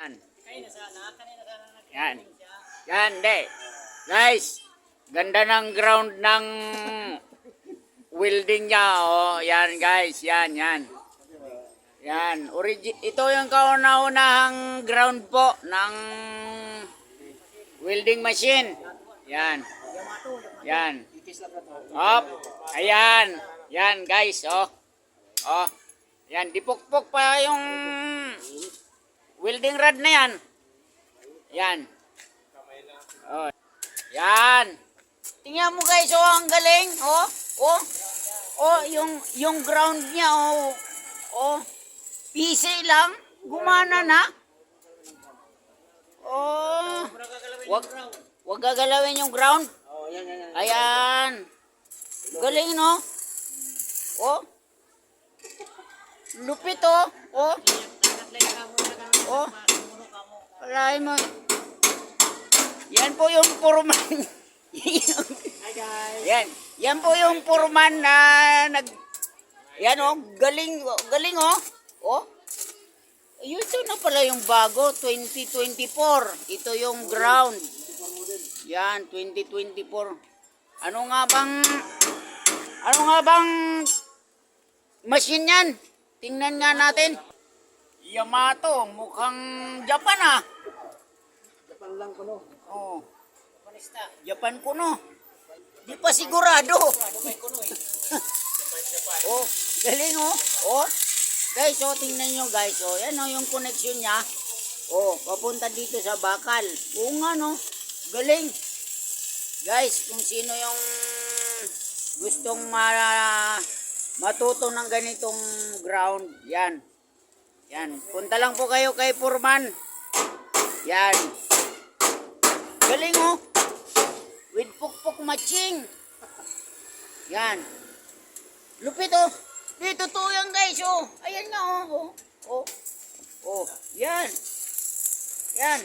Yan. Yan. Yan, de. Guys, ganda ng ground ng welding niya, oh. Yan, guys. Yan, yan. Yan. Ito yung kauna-unahang ground po ng welding machine. Yan. Yan. Hop. Ayan. Yan, guys, oh. Oh. Yan, dipukpok pa yung welding rod na yan. Yan. Oh. Yan. Tingnan mo guys, oh, ang galing. Oh, oh. Oh, yung ground niya, oh. Oh. PC lang, gumana na. Oh. Wag gagalawin yung ground. Ayan. Galing, no? Oh. Lupit, oh. Oh. Oh. Alay mo. Yan po yung purman. Hi guys. Yan po yung purman na yan, oh, galing, galing, oh. Oh. Ayun, ito na pala yung bago, 2024. Ito yung ground. Yan, 2024. Ano nga bang machine yan? Tingnan nga natin. Yamato, mukhang Japan, ah. Japan lang ko no. Oh. Japan kuno. Di pa sigurado. Oh, galing, oh. Oh. Guys, oh, tingnan nyo guys. Oh, yan, oh, yung connection niya. Oh, papunta dito sa bakal. Oo nga, no. Galing. Guys, kung sino yung gustong matuto ng ganitong ground, yan. Yan. Punta lang po kayo kay Purman. Yan. Galing, oh. With pukpok matching. Yan. Lupit, oh. Dito to yan, guys, oh. Ayan nga, oh. Oh. Oh. Oh. Yan. Yan.